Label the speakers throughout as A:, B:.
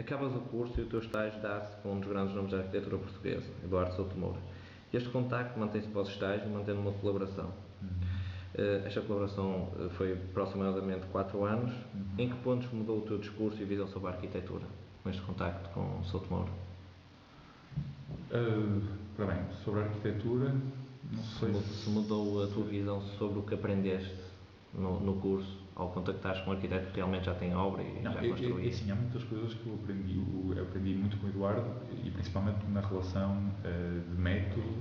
A: Acabas o curso e o teu estágio dá-se com um dos grandes nomes da arquitetura portuguesa, Eduardo Souto Moura. Este contacto mantém-se pós-estágio, mantendo uma colaboração. Esta colaboração foi aproximadamente 4 anos. Em que pontos mudou o teu discurso e visão sobre a arquitetura, com este contacto com Souto Moura?
B: Bem, sobre a arquitetura, não sei
A: se mudou a tua visão sobre o que aprendeste no curso, ao contactares com um arquiteto que realmente já tem obra e já construiu.
B: Sim, há muitas coisas que eu aprendi muito com o Eduardo, e principalmente na relação de método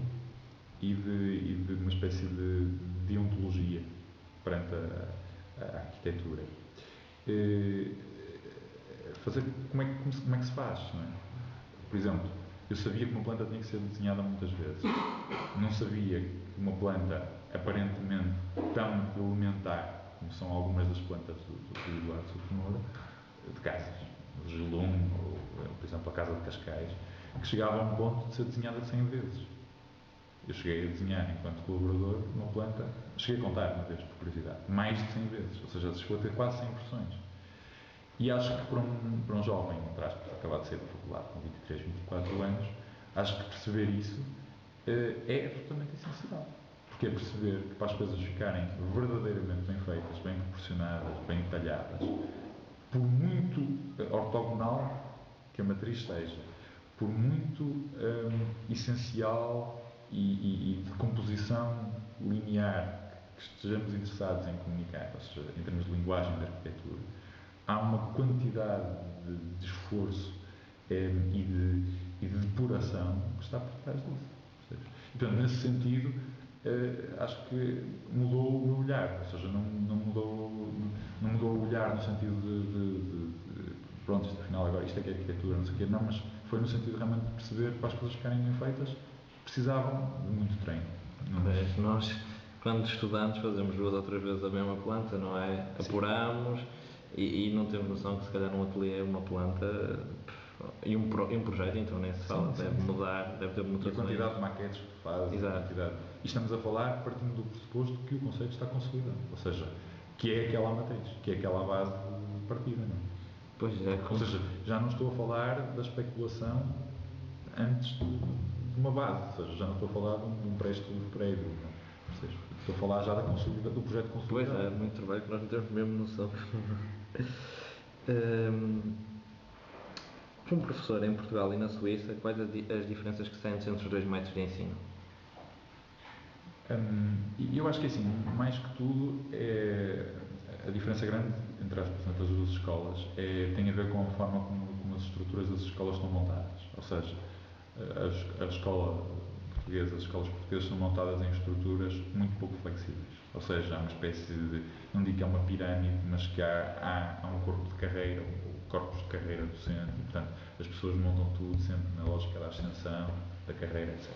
B: e de uma espécie de deontologia perante a arquitetura. Como é que se faz, não é? Por exemplo, eu sabia que uma planta tinha que ser desenhada muitas vezes. Não sabia que uma planta aparentemente tão elementar como são algumas das plantas do Eduardo Souto Moura, de casas, o Gelum, ou, por exemplo, a Casa de Cascais, que chegava a um ponto de ser desenhada 100 vezes. Eu cheguei a desenhar, enquanto colaborador, uma planta, cheguei a contar uma vez, por curiosidade, mais de 100 vezes, ou seja, chegou a ter quase 100 versões. E acho que para um jovem, entre aspas, acabado de sair da faculdade, com 23, 24 anos, acho que perceber isso é absolutamente essencial. Porque é perceber que para as coisas ficarem verdadeiramente bem feitas, bem proporcionadas, bem detalhadas, por muito ortogonal que a matriz seja, por muito essencial e de composição linear que estejamos interessados em comunicar, ou seja, em termos de linguagem da arquitetura, há uma quantidade de esforço e de depuração que está por trás disso. E, portanto, nesse sentido, acho que mudou o meu olhar, ou seja, não mudou o olhar no sentido de pronto, afinal agora isto é que é arquitetura, não sei o quê, não, mas foi no sentido realmente de perceber que para as coisas ficarem bem feitas precisavam de muito treino.
A: Nós, quando estudamos, fazemos 2 ou 3 vezes a mesma planta, não é? Apuramos e não temos noção que se calhar num ateliê uma planta e um projeto, então nem se fala, deve mudar, deve ter mutações.
B: E a quantidade de maquetes que tu fazes, e estamos a falar partindo do pressuposto que o conceito está consolidado, ou seja, que é aquela matriz, que é aquela base de partida, não é?
A: Pois é.
B: Ou seja, já não estou a falar da especulação antes de uma base, ou seja, já não estou a falar de um pré-estudo prévio, não é? Ou seja, estou a falar já do projeto consolidado.
A: Pois é, muito trabalho que nós não temos mesmo noção. Para um professor em Portugal e na Suíça, quais as diferenças que sentes entre os 2 métodos de ensino?
B: Eu acho que assim, mais que tudo, a diferença grande entre as 2 escolas tem a ver com a forma como as estruturas das escolas estão montadas. Ou seja, a escola portuguesa, as escolas portuguesas são montadas em estruturas muito pouco flexíveis. Ou seja, há uma espécie de, não digo que é uma pirâmide, mas que há um corpo de carreira, corpos de carreira docente, e portanto as pessoas montam tudo sempre na lógica da ascensão, da carreira, etc.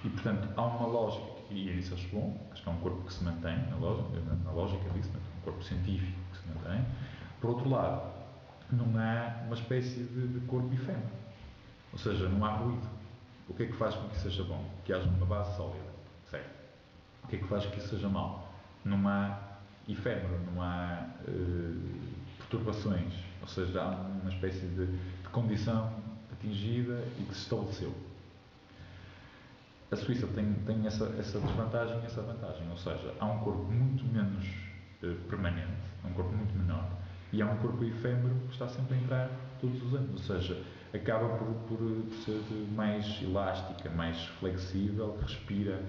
B: E portanto há uma lógica, e isso acho bom, acho que há um corpo que se mantém na lógica disso, um corpo científico que se mantém. Por outro lado, não há uma espécie de corpo efêmero, ou seja, não há ruído. O que é que faz com que isso seja bom? Que haja uma base sólida, certo? O que é que faz com que isso seja mau? Não há efêmero, não há perturbações, ou seja, há uma espécie de condição atingida e que se estabeleceu. A Suíça tem essa desvantagem e essa vantagem, ou seja, há um corpo muito menos permanente, um corpo muito menor, e há um corpo efêmero que está sempre a entrar todos os anos, ou seja, acaba por ser mais elástica, mais flexível, que respira,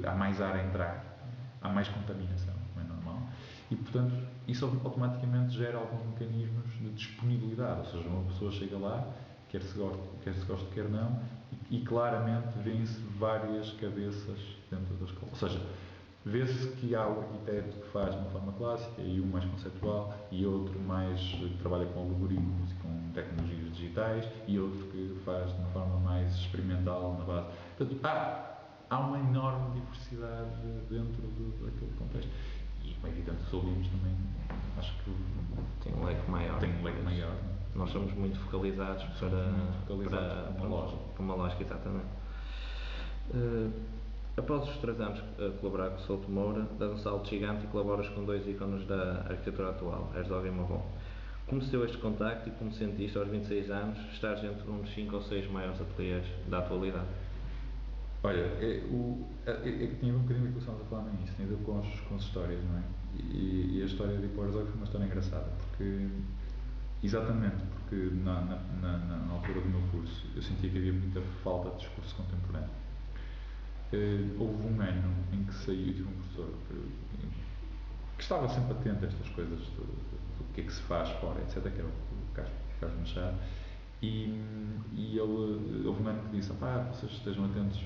B: há mais ar a entrar, há mais contaminação, não é normal, e portanto isso automaticamente gera alguns mecanismos de disponibilidade, ou seja, uma pessoa chega lá, quer se goste, quer não, e claramente vêem-se várias cabeças dentro da escola, ou seja, vê-se que há o arquiteto que faz de uma forma clássica e um mais conceptual, e outro mais que trabalha com algoritmos e com tecnologias digitais, e outro que faz de uma forma mais experimental na base. Portanto, há uma enorme diversidade dentro daquele contexto. E, como é evidente, os alunos também, acho que
A: tem um leque maior. Nós somos muito focalizados para uma lógica, exatamente. Após os 3 anos a colaborar com o Souto Moura, dás um salto gigante e colaboras com 2 ícones da arquitetura atual, Herzog e Mauron. Como se deu este contacto e como sentiste aos 26 anos estar entre um dos 5 ou 6 maiores ateliês da atualidade?
B: Olha, que tinha um bocadinho do que estávamos a falar no início, tem a ver com as histórias, não é? E a história de Herzog foi uma história engraçada, exatamente porque na altura do meu curso eu sentia que havia muita falta de discurso contemporâneo. Houve um ano em que saiu, eu tive um professor que estava sempre atento a estas coisas do que é que se faz fora, etc., que era o Carlos Machado, e houve um ano que disse, vocês estejam atentos,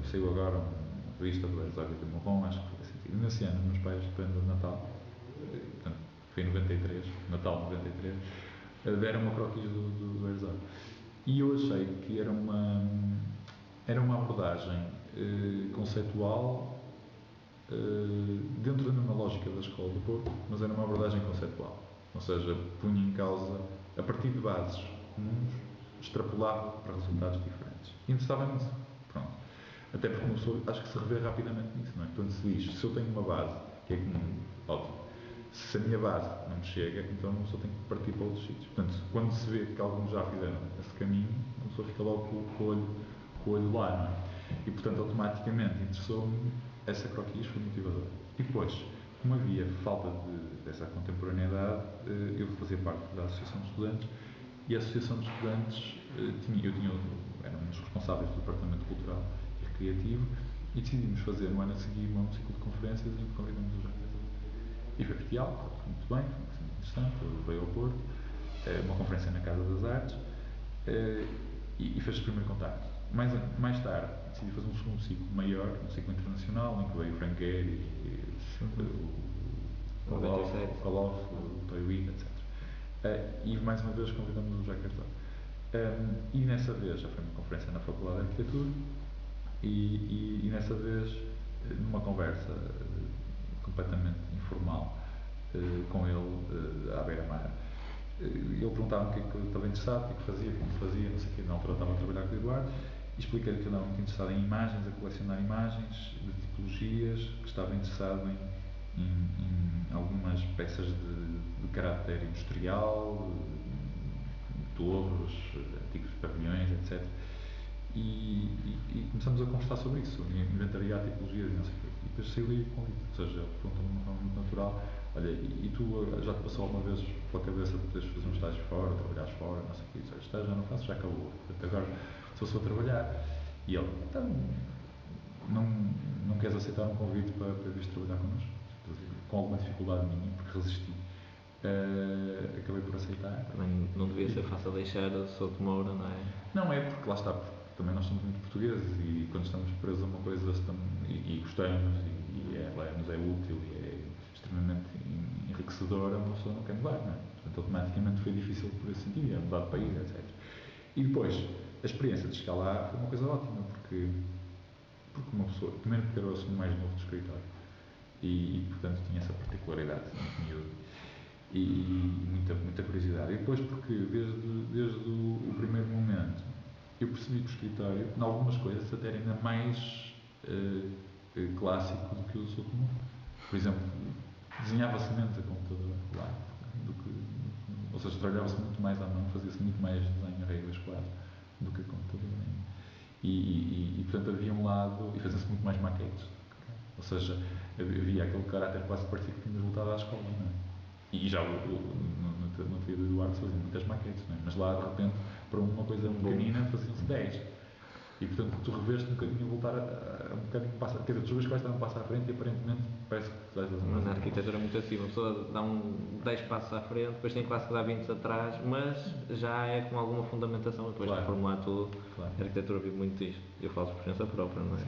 B: saiu agora uma revista do Herzog e do Morron, acho que foi sentido. E nesse ano, meus pais, prenda de Natal, portanto, foi em 93, Natal de 93, deram uma croquis do Herzog. E eu achei que era uma abordagem conceitual dentro da mesma lógica da Escola do Porto, mas era uma abordagem conceitual. Ou seja, punha em causa, a partir de bases comuns, extrapolava para resultados diferentes. E interessava-me isso. Pronto. Até porque uma pessoa, acho que se revê rapidamente nisso, não é? Quando se diz, se eu tenho uma base que é comum, ótimo. Se a minha base não me chega, então uma pessoa tem que partir para outros sítios. Portanto, quando se vê que alguns já fizeram esse caminho, uma pessoa fica logo com o olho lá, não é? E, portanto, automaticamente interessou-me essa croquis, foi motivador. E depois, como havia falta dessa contemporaneidade, eu fazia parte da Associação de Estudantes, e a Associação de Estudantes, era um dos responsáveis do Departamento Cultural e Recreativo, e decidimos fazer no ano a seguir um ciclo de conferências em que convidamos os jovens. E foi bestial, foi muito bem, foi muito interessante, ele veio ao Porto, uma conferência na Casa das Artes, e fez o primeiro contacto. Mais tarde, decidi fazer um segundo ciclo maior, um ciclo internacional, em que veio o Frank Gehry, o Olof, o Toy, etc. E mais uma vez convidamos o Jacques Herzog. E nessa vez já foi uma conferência na Faculdade de Arquitetura, e nessa vez, numa conversa completamente informal com ele à beira-mar, ele perguntava-me o que é que eu estava interessado, o que é que fazia, como fazia, não sei o quê. Na altura eu estava a trabalhar com o Eduardo, e expliquei-lhe que eu estava muito interessado em imagens, a colecionar imagens de tipologias, que estava interessado em algumas peças de caráter industrial, torres, antigos pavilhões, etc. E começamos a conversar sobre isso, inventariar tipologias e não sei o quê. E depois saiu daí o convite, ou seja, ele perguntou de uma forma muito natural: olha, e tu já te passou alguma vez pela cabeça de poderes fazer um estágio fora, trabalhares fora, não sei o quê? Eu disse, estágio já não faço, já acabou. Portanto, agora só a trabalhar. E ele, então, não queres aceitar um convite para vir trabalhar connosco? Com alguma dificuldade minha, porque resisti. Acabei por aceitar.
A: Também não devia ser fácil deixar a Souto Moura, não é?
B: Não é, porque lá está, porque também nós somos muito portugueses e quando estamos presos a uma coisa e gostamos e nos é útil e é extremamente enriquecedora, uma pessoa não quer mudar, não é? Portanto, automaticamente foi difícil por esse sentido, é mudar de país, etc. E depois, a experiência de chegar lá foi uma coisa ótima, porque uma pessoa, primeiro porque eu sou o mais novo do escritório e portanto tinha essa particularidade, muito miúdo, e muita curiosidade. E depois porque desde o primeiro momento eu percebi que o escritório, em algumas coisas, até era ainda mais clássico do que o Souto Moura. Por exemplo, desenhava-se menos a computador lá, ou seja, trabalhava-se muito mais à mão, fazia-se muito mais desenho a regras quase do que a computador. E portanto havia um lado, e fazia-se muito mais maquetes. Ou seja, havia aquele caráter quase parecido que tínhamos voltado à escola, não é? E já no ateliê do Eduardo se faziam muitas maquetes, não é? Mas lá de repente, para uma coisa pequenina, faziam-se 10. E portanto tu reveste um bocadinho a voltar a um bocadinho passar. Quer dizer, tu vês que vais dar um passo à frente e aparentemente parece que vais fazer
A: Mas na arquitetura é muito assim, uma pessoa dá 10 passos à frente, depois tem quase que dar 20 atrás, mas já é com alguma fundamentação, depois de formular tudo. Claro. A arquitetura vive muito disto. Eu falo por experiência própria, não é?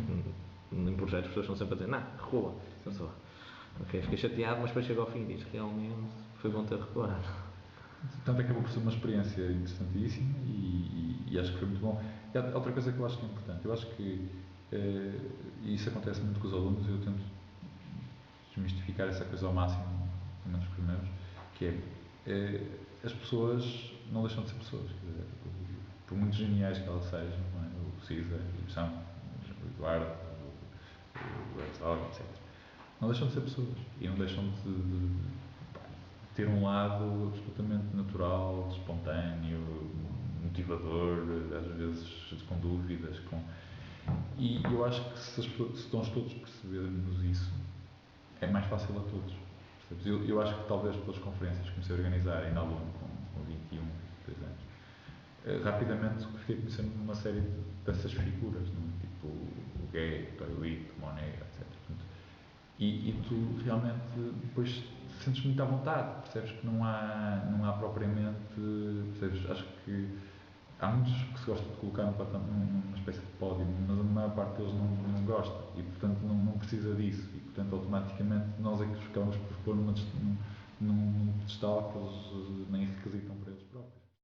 A: Em projetos as pessoas estão sempre a dizer, não, recua. Eu sou. Ok, fiquei chateado, mas depois chego ao fim e diz, realmente foi bom ter recuado.
B: Portanto, acabou por ser uma experiência interessantíssima e acho que foi muito bom. E há outra coisa que eu acho que é importante, eu acho que, e isso acontece muito com os alunos, eu tento desmistificar essa coisa ao máximo, pelo menos os primeiros, que é, as pessoas não deixam de ser pessoas, quer dizer, por muito geniais que elas sejam, não é? O Cisa, o Sam, o Eduardo, o Herzog, etc. Não deixam de ser pessoas e não deixam de ter um lado absolutamente natural, espontâneo, motivador, às vezes com dúvidas. E eu acho que se nós todos percebermos isso, é mais fácil a todos. Eu acho que talvez pelas conferências que comecei a organizar ainda aluno com 21, 22 anos, rapidamente fiquei conhecendo uma série dessas figuras, tipo o Gay, o Toylito, o Monet, etc. E tu realmente depois te sentes muito à vontade, percebes que não há propriamente, percebes, acho que há muitos que se gostam de colocar numa espécie de pódio, mas a maior parte deles não gosta e portanto não precisa disso e portanto automaticamente nós é que os ficamos por pôr num pedestal que eles nem requisitam para